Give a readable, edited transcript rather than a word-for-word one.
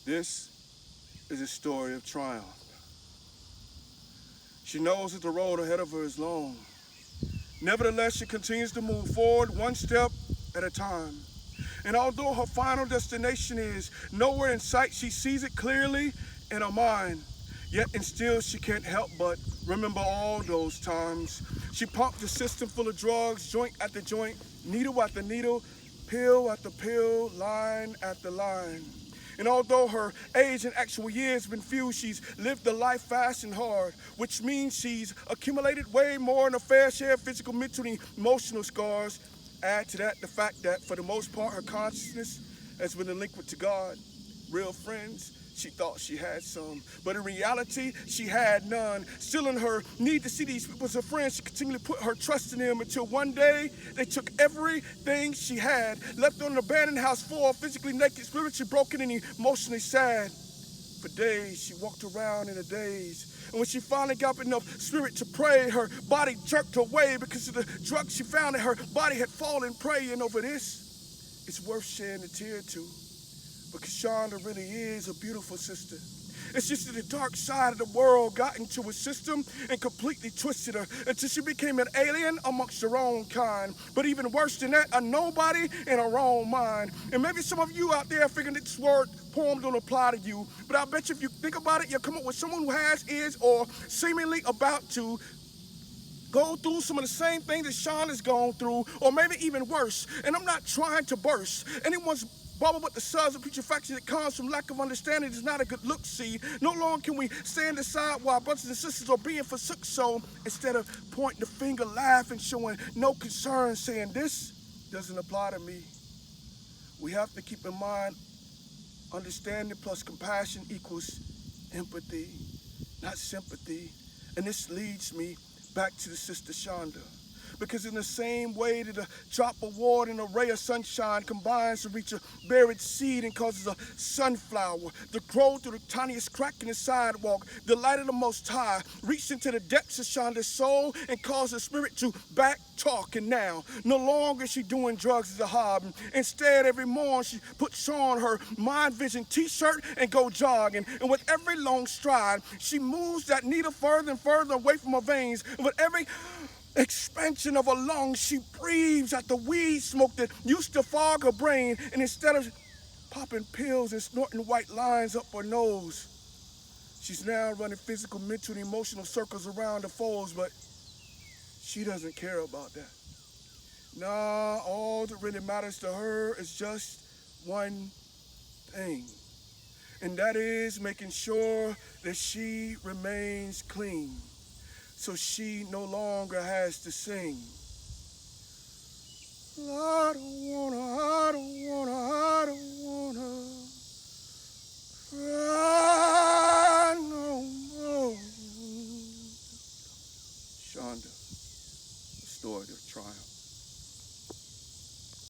This is a story of triumph. She knows that the road ahead of her is long. Nevertheless, she continues to move forward one step at a time. And although her final destination is nowhere in sight, she sees it clearly in her mind. Yet and still she can't help but remember all those times. She pumped the system full of drugs, joint after joint, needle after needle, pill after pill, line after line. And although her age and actual years have been few, she's lived a life fast and hard, which means she's accumulated way more than a fair share of physical, mental, and emotional scars. Add to that the fact that, for the most part, her consciousness has been linked to God. Real friends, she thought she had some, but in reality, she had none. Still, in her need to see these people as her friends, she continually put her trust in them until one day they took everything she had, left her in an abandoned house full, physically naked, spiritually broken, and emotionally sad. For days, she walked around in a daze. And when she finally got up enough spirit to pray, her body jerked away because of the drugs she found that her body had fallen prey. And over this, it's worth shedding a tear too, because Shanda really is a beautiful sister. It's just that the dark side of the world got into her system and completely twisted her until she became an alien amongst her own kind. But even worse than that, a nobody in her own mind. And maybe some of you out there figuring this word poem don't apply to you, but I bet you if you think about it, you'll come up with someone who has, is, or seemingly about to go through some of the same things that Sean has gone through, or maybe even worse. And I'm not trying to burst anyone's bubble, but the suds of putrefaction that comes from lack of understanding is not a good look. See, no longer can we stand aside while brothers and sisters are being forsook. So instead of pointing the finger, laughing, showing no concern, saying this doesn't apply to me, we have to keep in mind understanding plus compassion equals empathy, not sympathy. And this leads me back to the sister Shanda. Because in the same way that a drop of water and a ray of sunshine combines to reach a buried seed and causes a sunflower to grow through the tiniest crack in the sidewalk, the light of the Most High reached into the depths of Shanda's soul and caused her spirit to back talk. And now, no longer is she doing drugs as a hobby. Instead, every morning she puts on her Mind Vision t-shirt and go jogging. And with every long stride, she moves that needle further and further away from her veins. And with every expansion of her lungs, she breathes out the weed smoke that used to fog her brain, and instead of popping pills and snorting white lines up her nose, she's now running physical, mental, and emotional circles around her foes. But she doesn't care about that. Nah, all that really matters to her is just one thing, and that is making sure that she remains clean, so she no longer has to sing. I don't wanna, I don't wanna, I don't wanna cry no more. Shanda, the story of triumph.